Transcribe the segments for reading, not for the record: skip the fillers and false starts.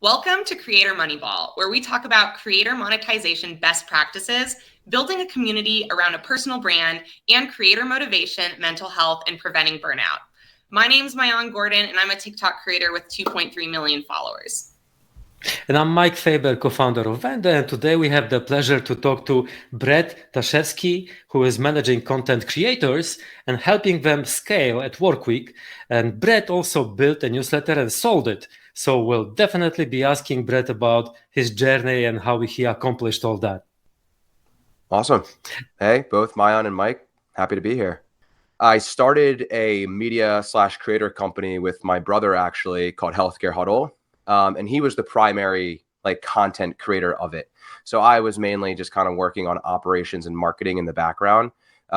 Welcome to Creator Moneyball, where we talk about creator monetization best practices, building a community around a personal brand, and creator motivation, mental health, and preventing burnout. My name's Mayan Gordon, and I'm a TikTok creator with 2.3 million followers. And I'm Mike Faber, co-founder of Vendo, and today we have the pleasure to talk to Brett Dashevsky, who is managing content creators and helping them scale at Workweek. And Brett also built a newsletter and sold it. So we'll definitely be asking Brett about his journey and how he accomplished all that. Awesome. Hey, both Mayan and Mike, happy to be here. I started a media/creator company with my brother, actually, called Healthcare Huddle. And he was the primary content creator of it. So I was mainly just kind of working on operations and marketing in the background,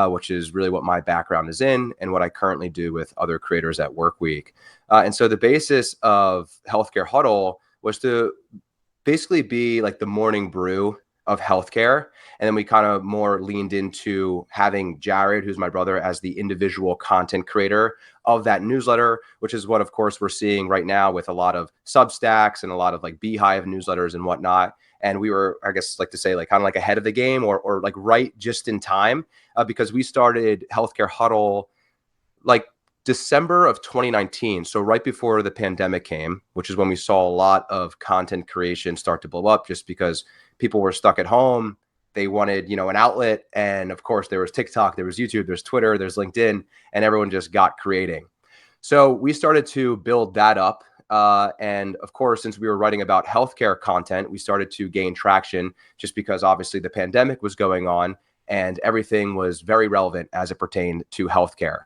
which is really what my background is in and what I currently do with other creators at Workweek. And so the basis of Healthcare Huddle was to basically be like the morning brew of healthcare. And then we kind of more leaned into having Jared, who's my brother, as the individual content creator of that newsletter, which is what, of course, we're seeing right now with a lot of Substacks and a lot of Beehive newsletters and whatnot. And we were, I guess, like to say, kind of ahead of the game or right just in time, because we started Healthcare Huddle December of 2019. So right before the pandemic came, which is when we saw a lot of content creation start to blow up just because people were stuck at home. They wanted, an outlet. And of course, there was TikTok, there was YouTube, there's Twitter, there's LinkedIn, and everyone just got creating. So we started to build that up. And of course, since we were writing about healthcare content, we started to gain traction just because obviously the pandemic was going on and everything was very relevant as it pertained to healthcare.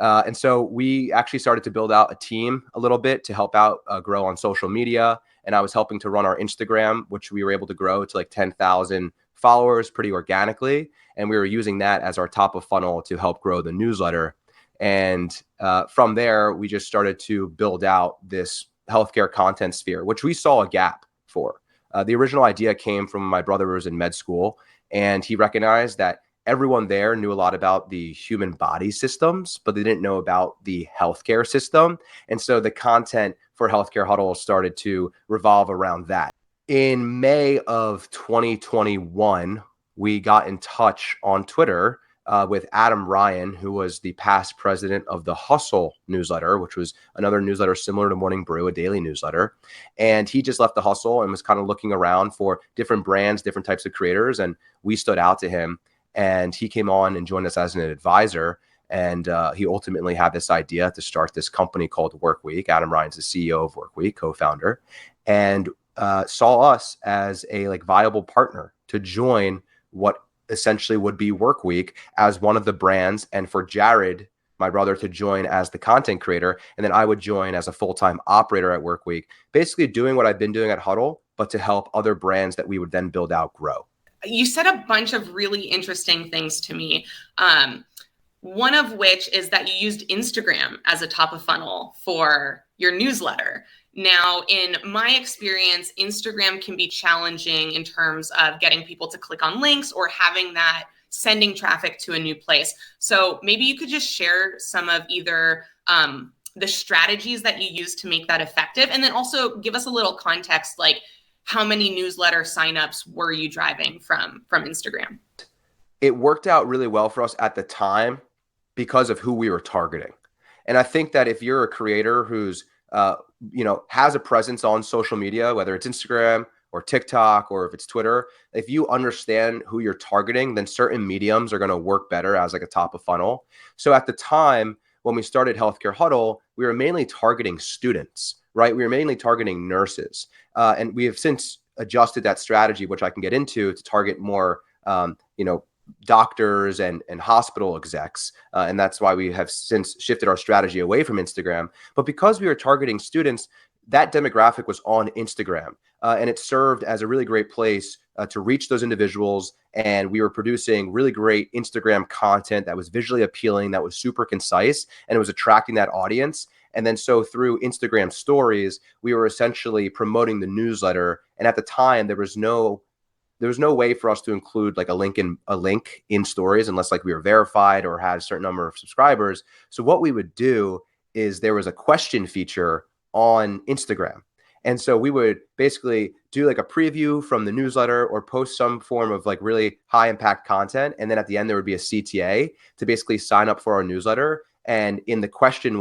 And so we actually started to build out a team a little bit to help out grow on social media. And I was helping to run our Instagram, which we were able to grow to 10,000 followers pretty organically. And we were using that as our top of funnel to help grow the newsletter. And from there, we just started to build out this healthcare content sphere, which we saw a gap for. The original idea came from my brother who was in med school, and he recognized that everyone there knew a lot about the human body systems, but they didn't know about the healthcare system. And so the content for Healthcare Huddle started to revolve around that. In May of 2021, we got in touch on Twitter with Adam Ryan, who was the past president of the Hustle newsletter, which was another newsletter similar to Morning Brew, a daily newsletter. And he just left the Hustle and was kind of looking around for different brands, different types of creators. And we stood out to him. And he came on and joined us as an advisor. And he ultimately had this idea to start this company called Workweek. Adam Ryan's the CEO of Workweek, co-founder, and saw us as a viable partner to join what essentially would be Workweek as one of the brands, and for Jared, my brother, to join as the content creator. And then I would join as a full-time operator at Workweek, basically doing what I've been doing at Huddle, but to help other brands that we would then build out grow. You said a bunch of really interesting things to me. One of which is that you used Instagram as a top of funnel for your newsletter. Now, in my experience, Instagram can be challenging in terms of getting people to click on links or having that sending traffic to a new place. So maybe you could just share some of either the strategies that you use to make that effective, and then also give us a little context, how many newsletter signups were you driving from Instagram? It worked out really well for us at the time because of who we were targeting. And I think that if you're a creator who's, has a presence on social media, whether it's Instagram or TikTok, or if it's Twitter, if you understand who you're targeting, then certain mediums are going to work better as a top of funnel. So at the time when we started Healthcare Huddle, we were mainly targeting students, right? We were mainly targeting nurses. And we have since adjusted that strategy, which I can get into, to target more, doctors and hospital execs. And that's why we have since shifted our strategy away from Instagram. But because we were targeting students, that demographic was on Instagram. And it served as a really great place to reach those individuals. And we were producing really great Instagram content that was visually appealing, that was super concise, and it was attracting that audience. And then so through Instagram stories, we were essentially promoting the newsletter. And at the time, there was no way for us to include a link in stories unless we were verified or had a certain number of subscribers. So what we would do is there was a question feature on Instagram. And so we would basically do like a preview from the newsletter or post some form of like really high impact content. And then at the end, there would be a CTA to basically sign up for our newsletter. And in the question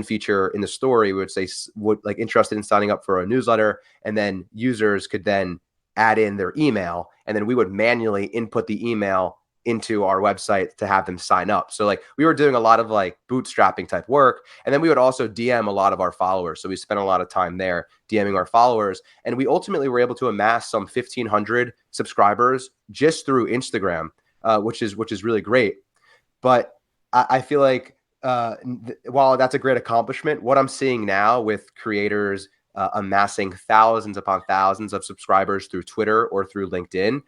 feature in the story, we would say, would like interested in signing up for a newsletter. And then users could then add in their email, and then we would manually input the email into our website to have them sign up. So like we were doing a lot of like bootstrapping type work. And then we would also DM a lot of our followers. So we spent a lot of time there DMing our followers. And we ultimately were able to amass some 1,500 subscribers just through Instagram, which is really great. But I feel like while that's a great accomplishment, what I'm seeing now with creators amassing thousands upon thousands of subscribers through Twitter or through LinkedIn,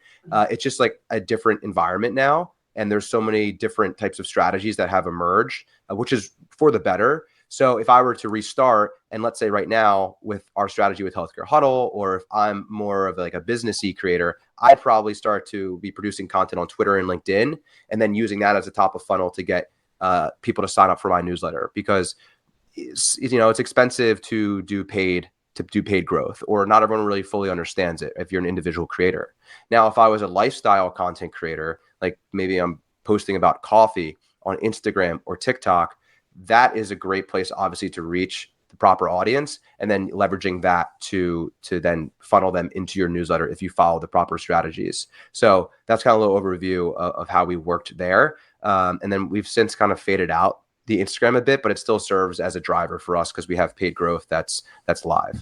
it's just like a different environment now. And there's so many different types of strategies that have emerged, which is for the better. So if I were to restart, and let's say right now with our strategy with Healthcare Huddle, or if I'm more of like a businessy creator, I'd probably start to be producing content on Twitter and LinkedIn, and then using that as a top of funnel to get people to sign up for my newsletter, because it's expensive to do paid growth, or not everyone really fully understands it if you're an individual creator. Now, if I was a lifestyle content creator, like maybe I'm posting about coffee on Instagram or TikTok, that is a great place, obviously, to reach the proper audience, and then leveraging that to then funnel them into your newsletter if you follow the proper strategies. So that's kind of a little overview of how we worked there. And then we've since kind of faded out the Instagram a bit, but it still serves as a driver for us because we have paid growth that's live.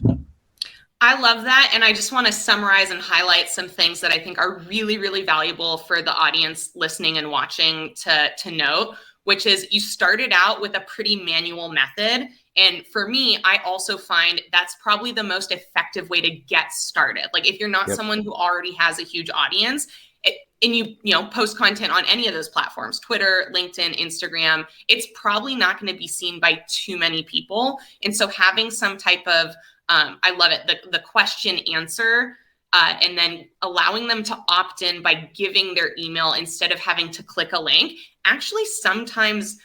I love that. And I just want to summarize and highlight some things that I think are really, really valuable for the audience listening and watching to note, which is you started out with a pretty manual method. And for me, I also find that's probably the most effective way to get started. Like if you're not someone who already has a huge audience, and you post content on any of those platforms, Twitter, LinkedIn, Instagram, it's probably not going to be seen by too many people. And so having some type of, I love it, the question answer, and then allowing them to opt in by giving their email instead of having to click a link. Actually, sometimes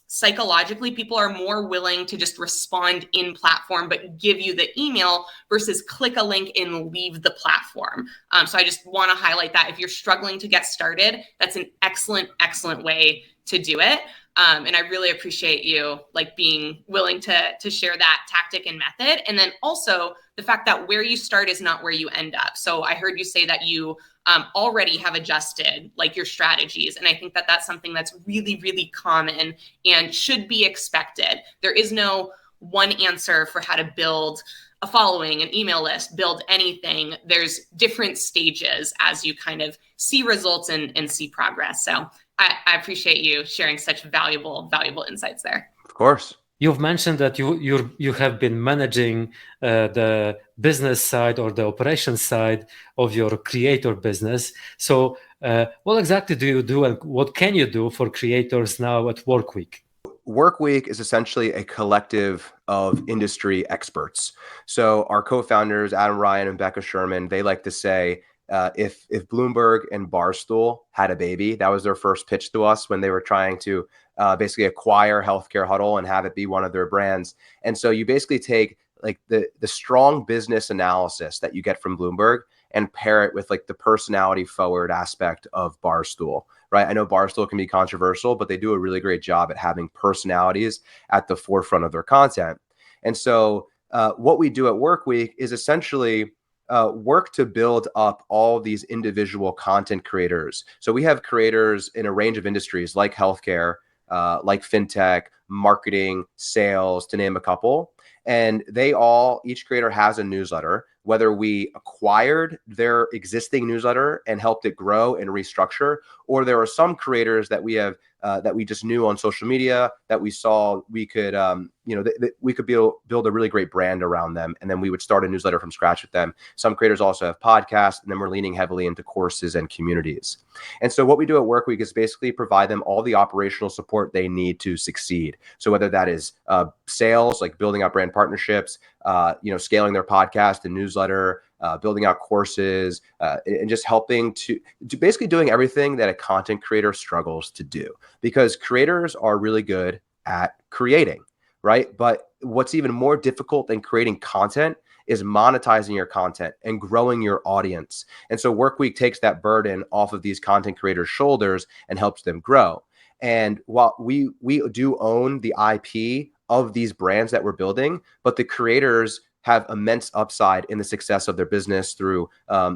psychologically, people are more willing to just respond in platform, but give you the email versus click a link and leave the platform. So I just want to highlight that if you're struggling to get started, that's an excellent, excellent way to do it. And I really appreciate you like being willing to share that tactic and method. And then also the fact that where you start is not where you end up. So I heard you say that you already have adjusted like your strategies. And I think that that's something that's really, really common and should be expected. There is no one answer for how to build a following, an email list, build anything. There's different stages as you kind of see results and see progress. So I appreciate you sharing such valuable insights there. Of course. You've mentioned that you have been managing the business side or the operations side of your creator business. So what exactly do you do, and what can you do for creators now at Workweek? Workweek is essentially a collective of industry experts. So our co-founders, Adam Ryan and Becca Sherman, they like to say, if Bloomberg and Barstool had a baby, that was their first pitch to us when they were trying to basically acquire Healthcare Huddle and have it be one of their brands. And so you basically take like the strong business analysis that you get from Bloomberg and pair it with like the personality forward aspect of Barstool, right? I know Barstool can be controversial, but they do a really great job at having personalities at the forefront of their content. And so what we do at Workweek is essentially work to build up all these individual content creators. So we have creators in a range of industries like healthcare, like fintech, marketing, sales, to name a couple. And each creator has a newsletter, whether we acquired their existing newsletter and helped it grow and restructure, or there are some creators that we have that we just knew on social media that we saw we could, we could build a really great brand around them. And then we would start a newsletter from scratch with them. Some creators also have podcasts, and then we're leaning heavily into courses and communities. And so what we do at Workweek is basically provide them all the operational support they need to succeed. So whether that is sales, like building out brand partnerships, scaling their podcast and newsletter, building out courses, and just helping to basically doing everything that a content creator struggles to do, because creators are really good at creating, right? But what's even more difficult than creating content is monetizing your content and growing your audience. And so Workweek takes that burden off of these content creators' shoulders and helps them grow. And while we do own the IP of these brands that we're building, but the creators have immense upside in the success of their business through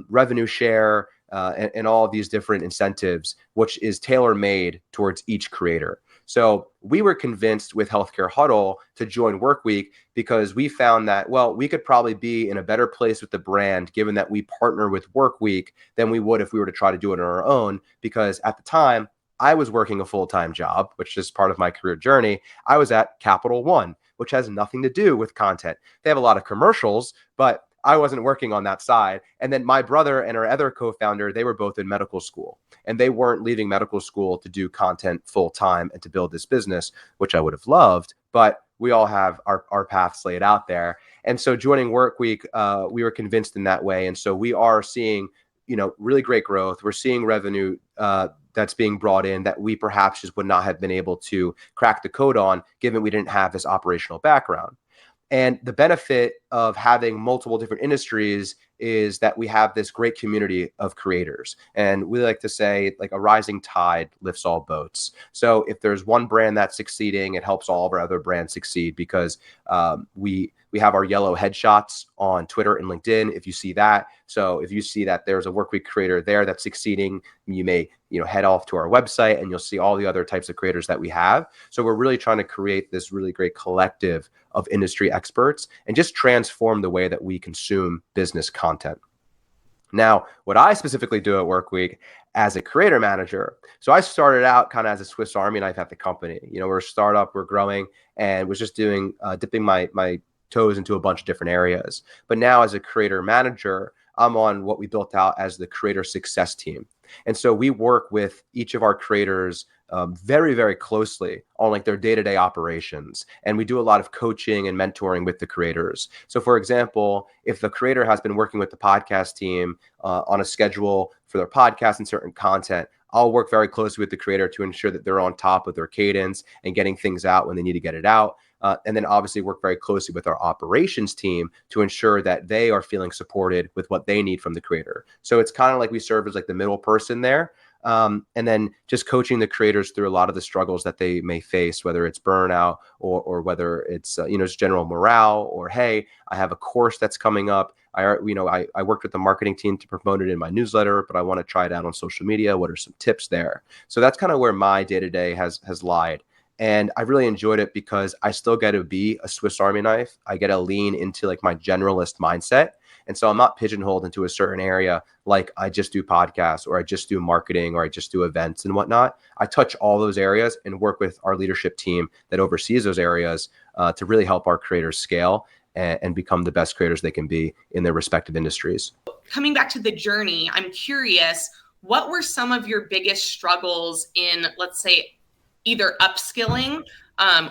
revenue share and all of these different incentives, which is tailor-made towards each creator. So we were convinced with Healthcare Huddle to join Workweek because we found that, well, we could probably be in a better place with the brand given that we partner with Workweek than we would if we were to try to do it on our own. Because at the time, I was working a full-time job, which is part of my career journey. I was at Capital One, which has nothing to do with content. They have a lot of commercials, but I wasn't working on that side. And then my brother and our other co-founder, they were both in medical school, and they weren't leaving medical school to do content full time and to build this business, which I would have loved, but we all have our paths laid out there. And so joining Workweek, we were convinced in that way. And so we are seeing, really great growth. We're seeing revenue that's being brought in that we perhaps just would not have been able to crack the code on, given we didn't have this operational background. And the benefit of having multiple different industries is that we have this great community of creators. And we like to say, like, a rising tide lifts all boats. So if there's one brand that's succeeding, it helps all of our other brands succeed because we have our yellow headshots on Twitter and LinkedIn. If you see that, so if you see that there's a Workweek creator there that's succeeding, you may head off to our website and you'll see all the other types of creators that we have. So we're really trying to create this really great collective of industry experts and just transform the way that we consume business content. Now, what I specifically do at Workweek as a creator manager, so I started out kind of as a Swiss Army knife at the company. We're a startup, we're growing, and was just doing dipping my toes into a bunch of different areas. But now as a creator manager, I'm on what we built out as the creator success team. And so we work with each of our creators very, very closely on like their day-to-day operations. And we do a lot of coaching and mentoring with the creators. So for example, if the creator has been working with the podcast team on a schedule for their podcast and certain content, I'll work very closely with the creator to ensure that they're on top of their cadence and getting things out when they need to get it out. And then obviously work very closely with our operations team to ensure that they are feeling supported with what they need from the creator. So it's kind of like we serve as like the middle person there. And then just coaching the creators through a lot of the struggles that they may face, whether it's burnout or whether it's, just general morale, or, hey, I have a course that's coming up. I worked with the marketing team to promote it in my newsletter, but I want to try it out on social media. What are some tips there? So that's kind of where my day-to-day has lied. And I really enjoyed it because I still get to be a Swiss Army knife. I get to lean into like my generalist mindset. And so I'm not pigeonholed into a certain area, like I just do podcasts or I just do marketing or I just do events and whatnot. I touch all those areas and work with our leadership team that oversees those areas to really help our creators scale and become the best creators they can be in their respective industries. Coming back to the journey, I'm curious, what were some of your biggest struggles in, let's say, either upskilling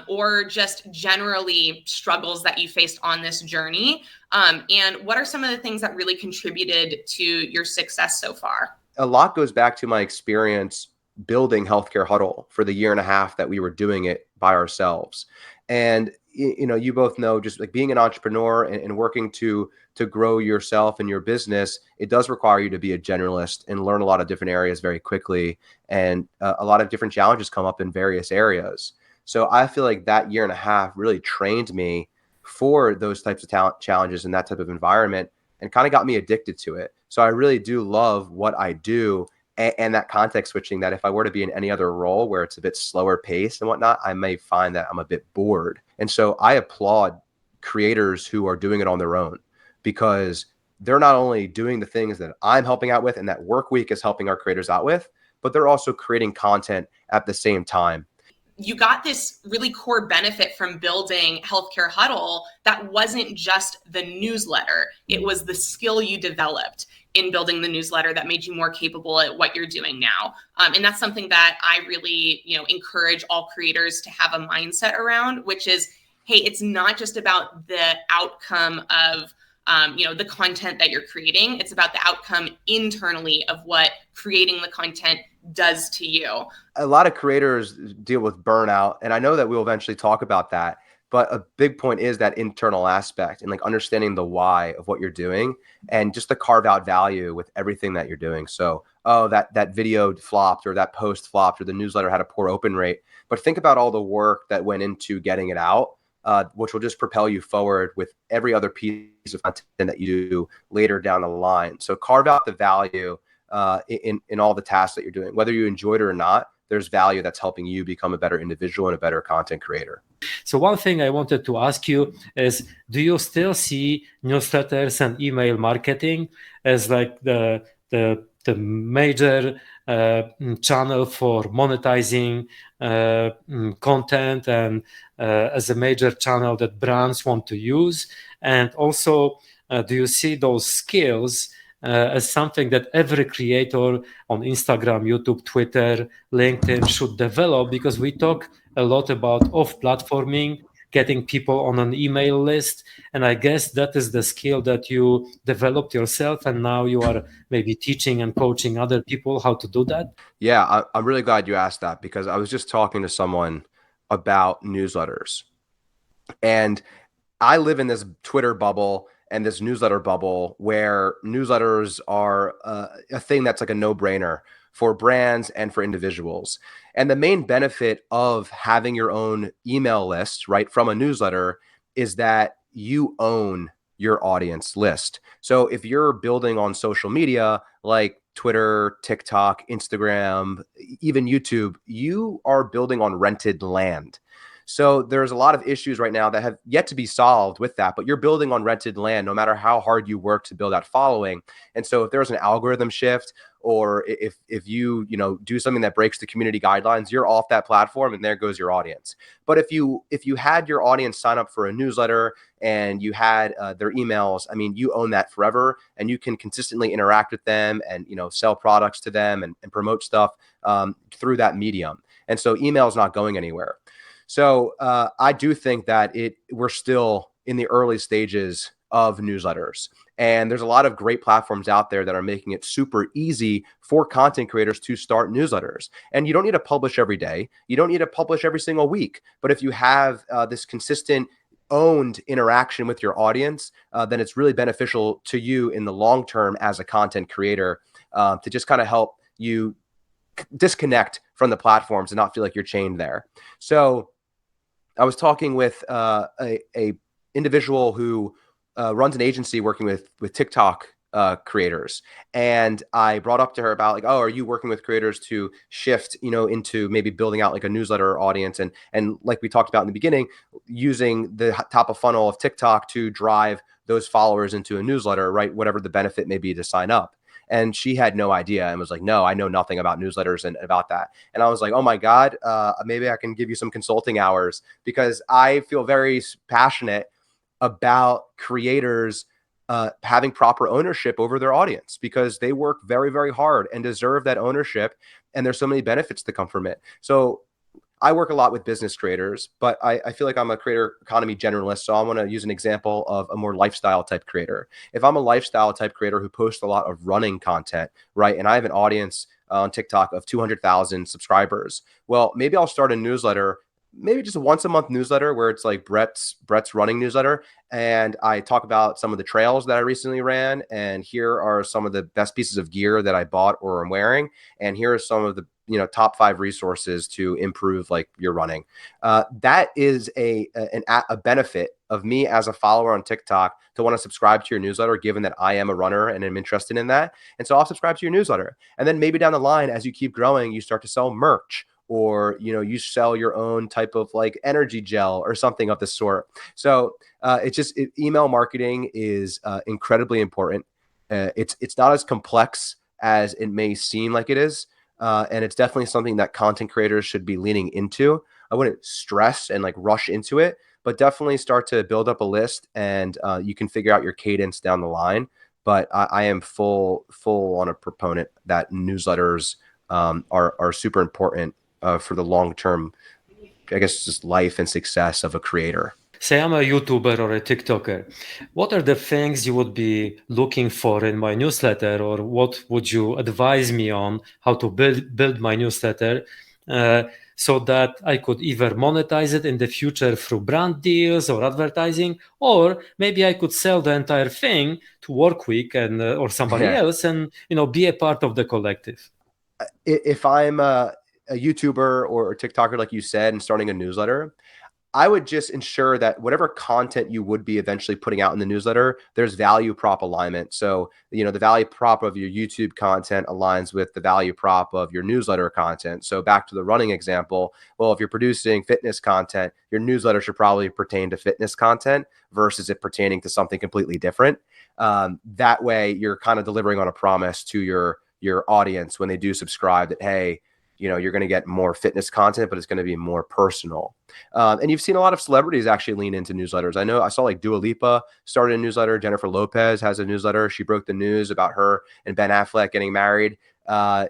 or just generally struggles that you faced on this journey? And what are some of the things that really contributed to your success so far? A lot goes back to my experience building Healthcare Huddle for the year and a half that we were doing it by ourselves. And, you both know, just like being an entrepreneur and working to grow yourself and your business, it does require you to be a generalist and learn a lot of different areas very quickly. And a lot of different challenges come up in various areas. So I feel like that year and a half really trained me for those types of challenges in that type of environment and kind of got me addicted to it. So I really do love what I do and that context switching, that if I were to be in any other role where it's a bit slower paced and whatnot, I may find that I'm a bit bored. And so I applaud creators who are doing it on their own, because they're not only doing the things that I'm helping out with and that Workweek is helping our creators out with, but they're also creating content at the same time. You got this really core benefit from building Healthcare Huddle that wasn't just the newsletter. It was the skill you developed in building the newsletter that made you more capable at what you're doing now. And that's something that I really, encourage all creators to have a mindset around, which is, hey, it's not just about the outcome of the content that you're creating. It's about the outcome internally of what creating the content does to you. A lot of creators deal with burnout, and I know that we'll eventually talk about that. But a big point is that internal aspect and like understanding the why of what you're doing and just the carve out value with everything that you're doing. So, oh, that video flopped or that post flopped or the newsletter had a poor open rate. But think about all the work that went into getting it out, which will just propel you forward with every other piece of content that you do later down the line. So carve out the value in all the tasks that you're doing, whether you enjoy it or not. There's value that's helping you become a better individual and a better content creator. So one thing I wanted to ask you is, do you still see newsletters and email marketing as like the major channel for monetizing content and as a major channel that brands want to use? And also, do you see those skills as something that every creator on Instagram, YouTube, Twitter, LinkedIn should develop? Because we talk a lot about off-platforming, getting people on an email list. And I guess that is the skill that you developed yourself. And now you are maybe teaching and coaching other people how to do that. Yeah, I'm really glad you asked that, because I was just talking to someone about newsletters. And I live in this Twitter bubble and this newsletter bubble where newsletters are a thing that's like a no-brainer for brands and for individuals. And the main benefit of having your own email list, right, from a newsletter is that you own your audience list. So if you're building on social media like Twitter, TikTok, Instagram, even YouTube, you are building on rented land. So there's a lot of issues right now that have yet to be solved with that, but you're building on rented land no matter how hard you work to build that following. And so if there's an algorithm shift, or if you do something that breaks the community guidelines, you're off that platform and there goes your audience. But if you had your audience sign up for a newsletter and you had their emails, I mean, you own that forever, and you can consistently interact with them and sell products to them and promote stuff through that medium. And so email is not going anywhere. So I do think that we're still in the early stages of newsletters. And there's a lot of great platforms out there that are making it super easy for content creators to start newsletters. And you don't need to publish every day. You don't need to publish every single week. But if you have this consistent owned interaction with your audience, then it's really beneficial to you in the long term as a content creator to just kind of help you disconnect from the platforms and not feel like you're chained there. So I was talking with a individual who runs an agency working with TikTok creators, and I brought up to her about like, oh, are you working with creators to shift, into maybe building out like a newsletter audience, and like we talked about in the beginning, using the top of funnel of TikTok to drive those followers into a newsletter, right? Whatever the benefit may be to sign up. And she had no idea and was like, no, I know nothing about newsletters and about that. And I was like, oh my God, maybe I can give you some consulting hours, because I feel very passionate about creators having proper ownership over their audience, because they work very, very hard and deserve that ownership. And there's so many benefits that come from it. So I work a lot with business creators, but I feel like I'm a creator economy generalist. So I want to use an example of a more lifestyle type creator. If I'm a lifestyle type creator who posts a lot of running content, right, and I have an audience on TikTok of 200,000 subscribers, well, maybe I'll start a newsletter, maybe just a once a month newsletter where it's like Brett's running newsletter. And I talk about some of the trails that I recently ran. And here are some of the best pieces of gear that I bought or am wearing. And here are some of the top 5 resources to improve like your running. That is a benefit of me as a follower on TikTok to want to subscribe to your newsletter, given that I am a runner and am interested in that. And so I'll subscribe to your newsletter. And then maybe down the line, as you keep growing, you start to sell merch, or you sell your own type of like energy gel or something of the sort. So email marketing is incredibly important. It's not as complex as it may seem like it is. And it's definitely something that content creators should be leaning into. I wouldn't stress and like rush into it, but definitely start to build up a list, and you can figure out your cadence down the line. But I am full on a proponent that newsletters are super important for the long-term, I guess, just life and success of a creator. Say I'm a YouTuber or a TikToker. What are the things you would be looking for in my newsletter, or what would you advise me on how to build my newsletter so that I could either monetize it in the future through brand deals or advertising, or maybe I could sell the entire thing to Workweek and or somebody else, and be a part of the collective. If I'm a YouTuber or a TikToker, like you said, and starting a newsletter, I would just ensure that whatever content you would be eventually putting out in the newsletter, there's value prop alignment. So, the value prop of your YouTube content aligns with the value prop of your newsletter content. So back to the running example, well, if you're producing fitness content, your newsletter should probably pertain to fitness content versus it pertaining to something completely different. That way you're kind of delivering on a promise to your audience when they do subscribe that, hey, you're going to get more fitness content, but it's going to be more personal. And you've seen a lot of celebrities actually lean into newsletters. I know I saw like Dua Lipa started a newsletter. Jennifer Lopez has a newsletter. She broke the news about her and Ben Affleck getting married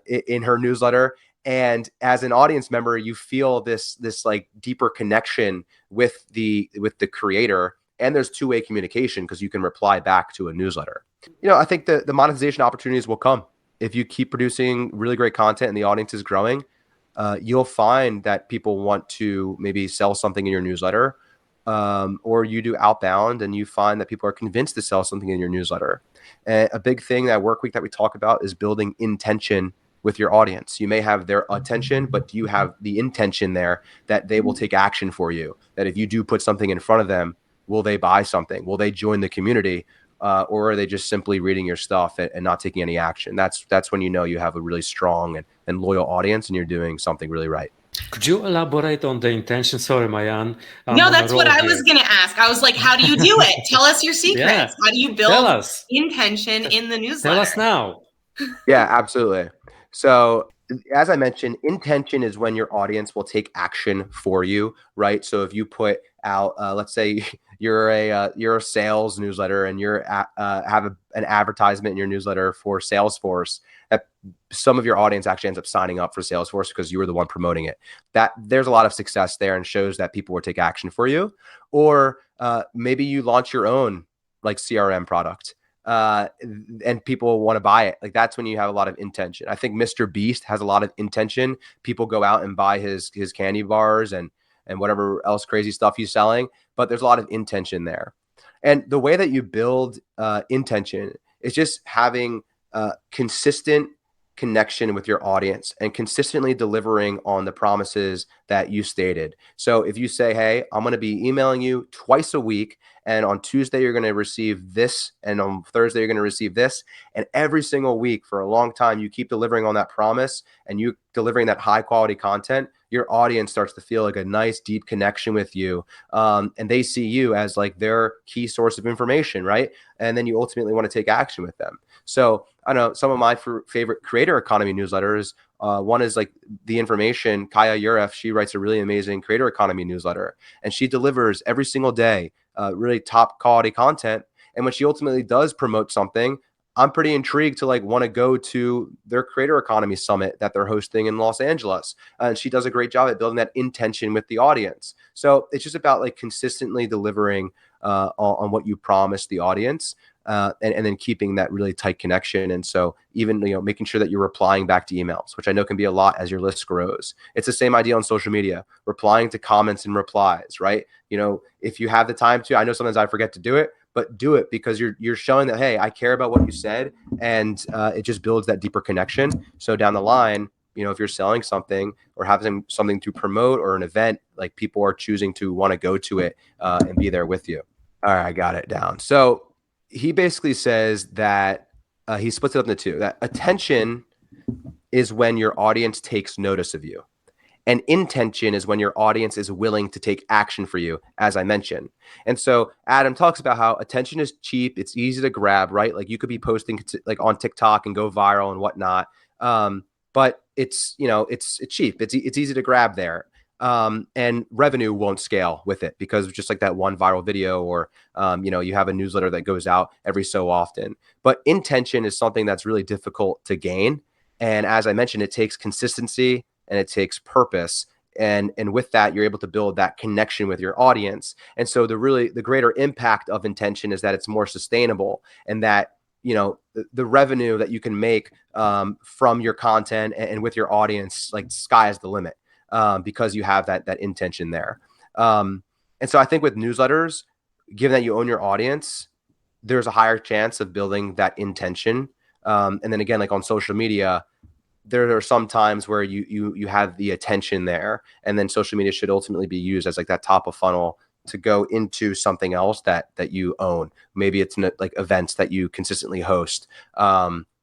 in her newsletter. And as an audience member, you feel this like deeper connection with the creator. And there's two-way communication because you can reply back to a newsletter. I think the monetization opportunities will come. If you keep producing really great content and the audience is growing, you'll find that people want to maybe sell something in your newsletter, or you do outbound and you find that people are convinced to sell something in your newsletter. And a big thing that Workweek that we talk about is building intention with your audience. You may have their attention, but do you have the intention there that they will take action for you? That if you do put something in front of them, will they buy something? Will they join the community? Or are they just simply reading your stuff and not taking any action? That's when you have a really strong and loyal audience and you're doing something really right. Could you elaborate on the intention? Sorry, Mayan. No, that's what I was going to ask. I was like, how do you do it? Tell us your secrets. Yeah. How do you build intention in the newsletter? Tell us now. Yeah, absolutely. So as I mentioned, intention is when your audience will take action for you, right? So if you put out, let's say you're a sales newsletter and you're have an advertisement in your newsletter for Salesforce, that some of your audience actually ends up signing up for Salesforce because you were the one promoting it. That there's a lot of success there and shows that people will take action for you. Or maybe you launch your own like CRM product. And people want to buy it. Like that's when you have a lot of intention. I think Mr. Beast has a lot of intention. People go out and buy his candy bars and whatever else crazy stuff he's selling, but there's a lot of intention there. And the way that you build intention is just having consistent connection with your audience and consistently delivering on the promises that you stated. So if you say, hey, I'm going to be emailing you twice a week, and on Tuesday you're going to receive this, and on Thursday you're going to receive this, and every single week for a long time you keep delivering on that promise and you delivering that high quality content, your audience starts to feel like a nice deep connection with you, and they see you as like their key source of information, right? And then you ultimately want to take action with them. So I know some of my favorite creator economy newsletters. One is like The Information. Kaya Uref, she writes a really amazing creator economy newsletter, and she delivers every single day really top quality content. And when she ultimately does promote something, I'm pretty intrigued to like want to go to their creator economy summit that they're hosting in Los Angeles. And she does a great job at building that intention with the audience. So it's just about like consistently delivering on what you promised the audience. And then keeping that really tight connection. And so even, making sure that you're replying back to emails, which I know can be a lot as your list grows. It's the same idea on social media, replying to comments and replies, right? If you have the time to, I know sometimes I forget to do it, but do it because you're showing that, hey, I care about what you said. And it just builds that deeper connection. So down the line, if you're selling something or having something to promote or an event, like people are choosing to want to go to it and be there with you. All right, I got it down. So he basically says that he splits it up into two, that attention is when your audience takes notice of you. And intention is when your audience is willing to take action for you, as I mentioned. And so Adam talks about how attention is cheap. It's easy to grab, right? Like you could be posting like on TikTok and go viral and whatnot. But it's cheap. It's easy to grab there. And revenue won't scale with it because just like that one viral video or, you have a newsletter that goes out every so often. But intention is something that's really difficult to gain. And as I mentioned, it takes consistency and it takes purpose. And with that, you're able to build that connection with your audience. And so the greater impact of intention is that it's more sustainable and that, the revenue that you can make from your content and with your audience, like sky is the limit. because you have that intention there. And so I think with newsletters, given that you own your audience, there's a higher chance of building that intention. And then again, like on social media, there are some times where you have the attention there, and then social media should ultimately be used as like that top of funnel to go into something else that you own. Maybe it's like events that you consistently host,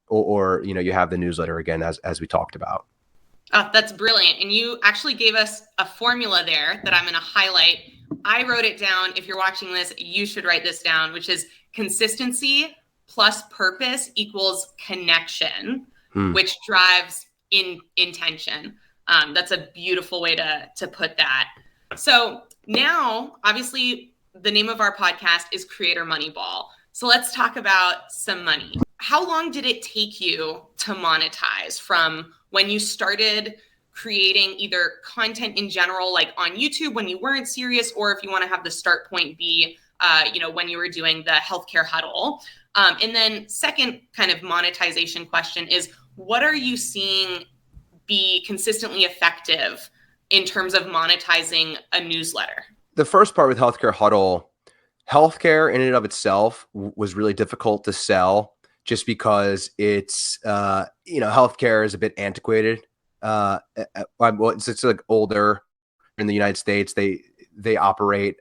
or you have the newsletter again, as we talked about. That's brilliant. And you actually gave us a formula there that I'm going to highlight. I wrote it down. If you're watching this, you should write this down, which is consistency plus purpose equals connection, which drives intention. That's a beautiful way to put that. So now, obviously, the name of our podcast is Creator Moneyball. So let's talk about some money. How long did it take you to monetize from when you started creating either content in general, like on YouTube when you weren't serious, or if you want to have the start point be, when you were doing the healthcare huddle? And then second kind of monetization question is, what are you seeing be consistently effective in terms of monetizing a newsletter? The first part with healthcare huddle, healthcare in and of itself was really difficult to sell, just because it's, healthcare is a bit antiquated. It's like older in the United States. They operate,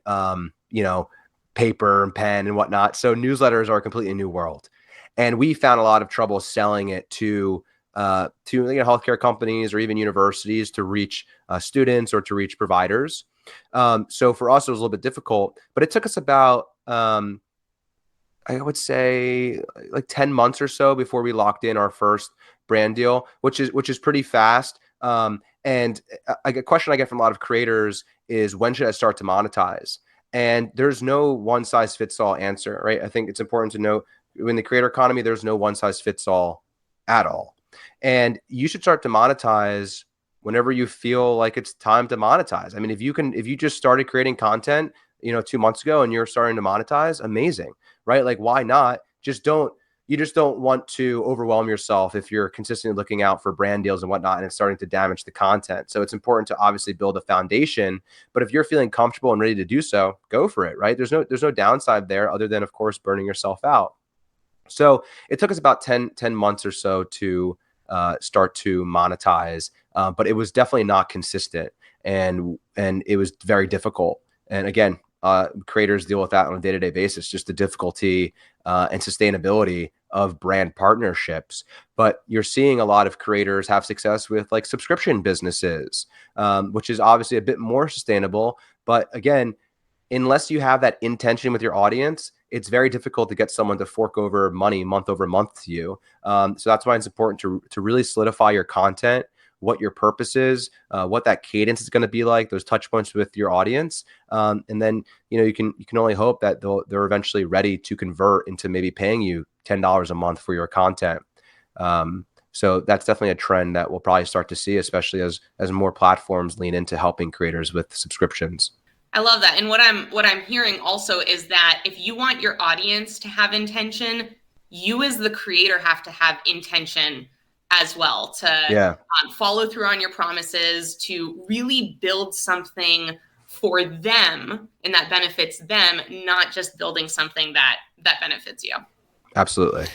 paper and pen and whatnot. So newsletters are a completely new world. And we found a lot of trouble selling it to healthcare companies or even universities to reach students or to reach providers. So for us, it was a little bit difficult, but it took us about, I would say like 10 months or so before we locked in our first brand deal, which is pretty fast. And a question I get from a lot of creators is, when should I start to monetize? And there's no one size fits all answer, right? I think it's important to note, in the creator economy, there's no one size fits all at all. And you should start to monetize whenever you feel like it's time to monetize. I mean, if you just started creating content, 2 months ago and you're starting to monetize, amazing, right? Like, why not? You just don't want to overwhelm yourself if you're consistently looking out for brand deals and whatnot, and it's starting to damage the content. So it's important to obviously build a foundation, but if you're feeling comfortable and ready to do so, go for it, right? There's no downside there other than, of course, burning yourself out. So it took us about 10 months or so to start to monetize, but it was definitely not consistent, and it was very difficult. And again, creators deal with that on a day-to-day basis, just the difficulty and sustainability of brand partnerships. But you're seeing a lot of creators have success with like subscription businesses, which is obviously a bit more sustainable. But again, unless you have that intention with your audience, it's very difficult to get someone to fork over money month over month to you. So that's why it's important to really solidify your content, what your purpose is, what that cadence is going to be like, those touch points with your audience. And then, you can only hope that they're eventually ready to convert into maybe paying you $10 a month for your content. So that's definitely a trend that we'll probably start to see, especially as more platforms lean into helping creators with subscriptions. I love that. And what I'm hearing also is that if you want your audience to have intention, you as the creator have to have intention as well, to follow through on your promises, to really build something for them and that benefits them, not just building something that benefits you. Absolutely.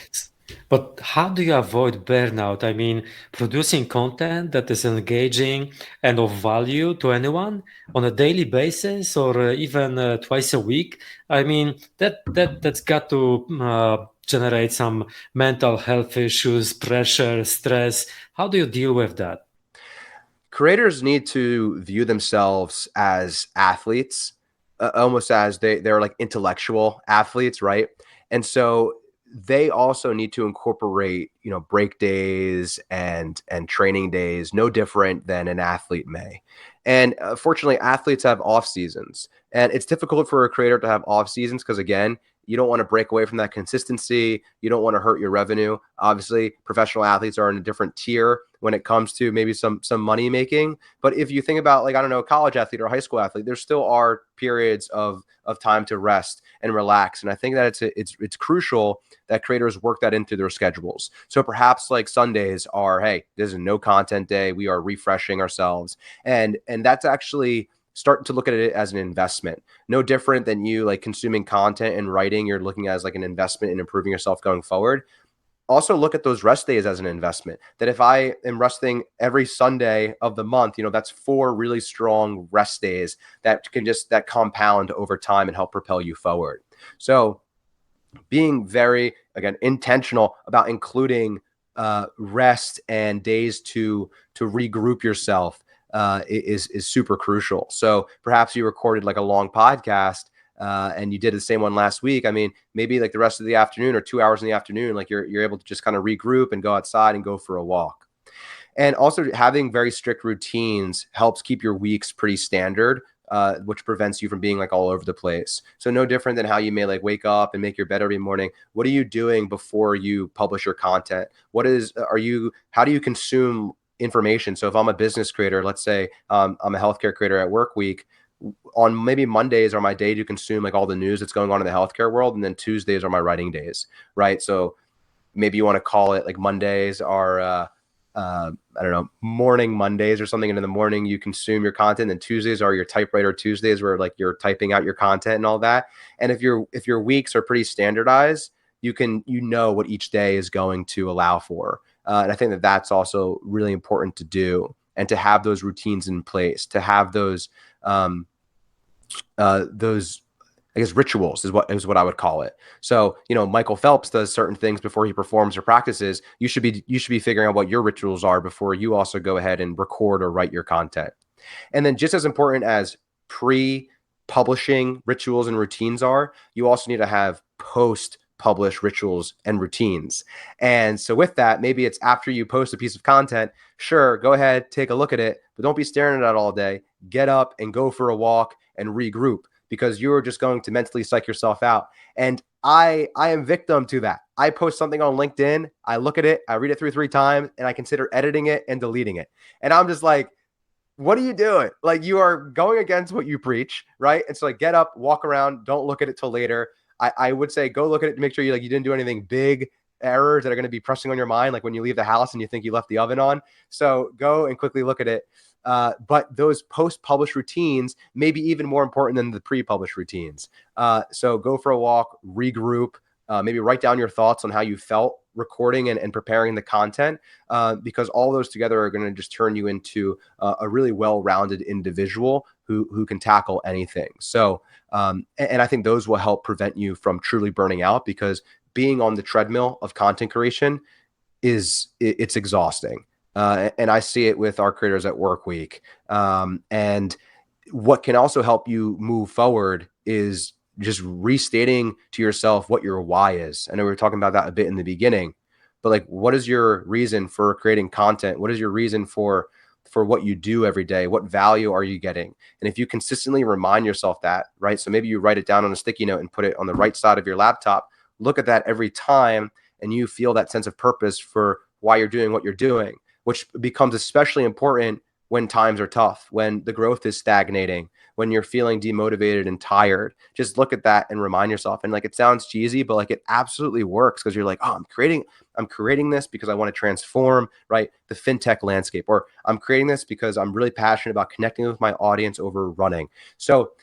But how do you avoid burnout? I mean, producing content that is engaging and of value to anyone on a daily basis, or even twice a week. I mean, that's got to generate some mental health issues, pressure, stress. How do you deal with that? Creators need to view themselves as athletes, almost as they're like intellectual athletes, right? And so they also need to incorporate, break days and training days, no different than an athlete may. And fortunately, athletes have off seasons, and it's difficult for a creator to have off seasons because, again, You don't want to break away from that consistency. You don't want to hurt your revenue. Obviously, professional athletes are in a different tier when it comes to maybe some money making. But if you think about, like, I don't know, a college athlete or a high school athlete, there still are periods of time to rest and relax. And I think that it's crucial that creators work that into their schedules. So perhaps like Sundays are, hey, this is a no content day. We are refreshing ourselves. And that's actually starting to look at it as an investment. No different than you like consuming content and writing. You're looking at as like an investment in improving yourself going forward. Also look at those rest days as an investment. That if I am resting every Sunday of the month, that's 4 really strong rest days that compound over time and help propel you forward. So being very, again, intentional about including rest and days to regroup yourself is super crucial. So perhaps you recorded like a long podcast and you did the same one last week. I mean, maybe like the rest of the afternoon or 2 hours in the afternoon, like you're able to just kind of regroup and go outside and go for a walk. And also having very strict routines helps keep your weeks pretty standard, which prevents you from being like all over the place. So no different than how you may like wake up and make your bed every morning. What are you doing before you publish your content? How do you consume information? So if I'm a business creator, let's say I'm a healthcare creator at work week, on maybe Mondays are my day to consume like all the news that's going on in the healthcare world. And then Tuesdays are my writing days, right? So maybe you want to call it like Mondays are, I don't know, morning Mondays or something. And in the morning you consume your content, and Tuesdays are your typewriter Tuesdays where like you're typing out your content and all that. And if your weeks are pretty standardized, you know what each day is going to allow for. And I think that that's also really important to do, and to have those routines in place, to have those I guess rituals is what I would call it. So, Michael Phelps does certain things before he performs or practices. You should be figuring out what your rituals are before you also go ahead and record or write your content. And then just as important as pre-publishing rituals and routines are, you also need to have post-publish rituals and routines. And so with that, maybe it's after you post a piece of content, sure, go ahead, take a look at it, but don't be staring at it all day. Get up and go for a walk and regroup, because you're just going to mentally psych yourself out. And I am victim to that. I post something on LinkedIn, I look at it, I read it through 3 times, and I consider editing it and deleting it. And I'm just like, what are you doing? Like, you are going against what you preach, right? And so like, get up, walk around, don't look at it till later. I would say go look at it to make sure you didn't do anything big errors that are going to be pressing on your mind, like when you leave the house and you think you left the oven on. So go and quickly look at it. But those post-publish routines may be even more important than the pre-publish routines. So go for a walk, regroup, maybe write down your thoughts on how you felt recording and preparing the content, because all those together are going to just turn you into a really well-rounded individual who can tackle anything. So, and I think those will help prevent you from truly burning out, because being on the treadmill of content creation it's exhausting. And I see it with our creators at Work Week. And what can also help you move forward is just restating to yourself what your why is. I know we were talking about that a bit in the beginning, but like, what is your reason for creating content? What is your reason for what you do every day? What value are you getting? And if you consistently remind yourself that, right? So maybe you write it down on a sticky note and put it on the right side of your laptop, look at that every time, and you feel that sense of purpose for why you're doing what you're doing, which becomes especially important when times are tough, when the growth is stagnating, when you're feeling demotivated and tired. Just look at that and remind yourself. And like, it sounds cheesy, but like, it absolutely works, because you're like, oh, I'm creating this because I want to transform, right, the fintech landscape, or I'm creating this because I'm really passionate about connecting with my audience over running. So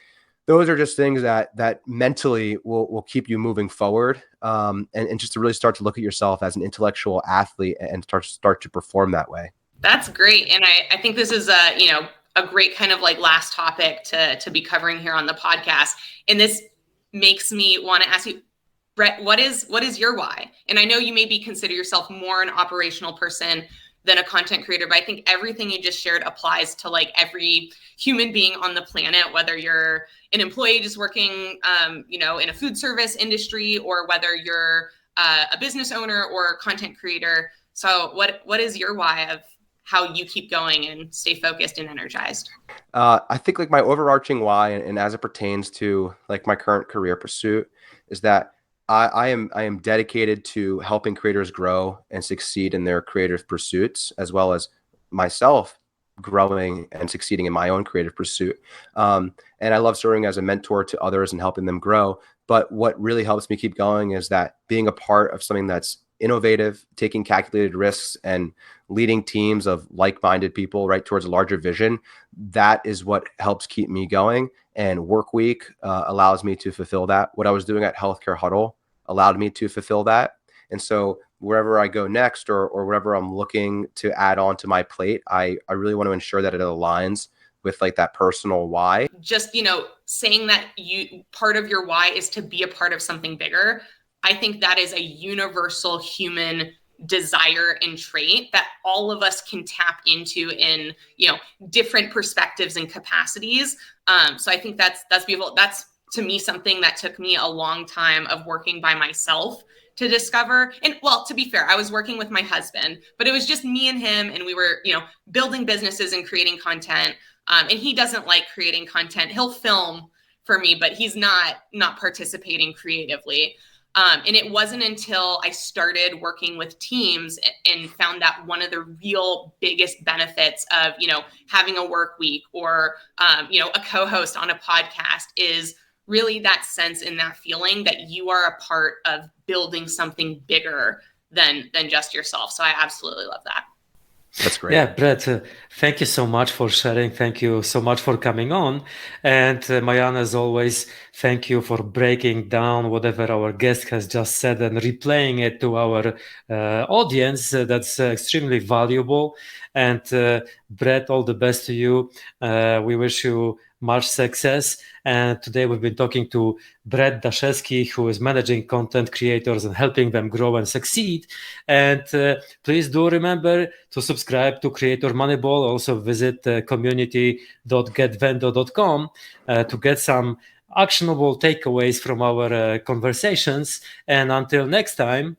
those are just things that mentally will keep you moving forward, and just to really start to look at yourself as an intellectual athlete and start to perform that way. That's great. And I think this is a great kind of like last topic to be covering here on the podcast. And this makes me want to ask you, Brett, what is your why? And I know you maybe consider yourself more an operational person than a content creator, but I think everything you just shared applies to like every human being on the planet, whether you're an employee just working, in a food service industry, or whether you're a business owner or a content creator. So what is your why of how you keep going and stay focused and energized? I think like my overarching why, and as it pertains to like my current career pursuit, is that I am dedicated to helping creators grow and succeed in their creative pursuits, as well as myself growing and succeeding in my own creative pursuit. And I love serving as a mentor to others and helping them grow. But what really helps me keep going is that being a part of something that's innovative, taking calculated risks, and leading teams of like-minded people right towards a larger vision, that is what helps keep me going. And work week allows me to fulfill that. What I was doing at Healthcare Huddle allowed me to fulfill that. And so wherever I go next, or wherever I'm looking to add on to my plate, I really want to ensure that it aligns with like that personal why. Just, saying that part of your why is to be a part of something bigger. I think that is a universal human desire and trait that all of us can tap into in, different perspectives and capacities. So I think that's beautiful. That's, to me, something that took me a long time of working by myself to discover. And well, to be fair, I was working with my husband, but it was just me and him, and we were, building businesses and creating content. And he doesn't like creating content. He'll film for me, but he's not participating creatively. And it wasn't until I started working with teams and found that one of the real biggest benefits of, having a work week or, a co-host on a podcast is really that sense and that feeling that you are a part of building something bigger than just yourself. So I absolutely love that. That's great. Yeah, Brett, thank you so much for sharing. Thank you so much for coming on. And Mariana, as always, thank you for breaking down whatever our guest has just said and replaying it to our audience. That's extremely valuable. And Brett, all the best to you. We wish you much success. And today we've been talking to Brett Dashevsky, who is managing content creators and helping them grow and succeed. And please do remember to subscribe to Creator Moneyball. Also visit community.getvendo.com to get some actionable takeaways from our conversations. And until next time.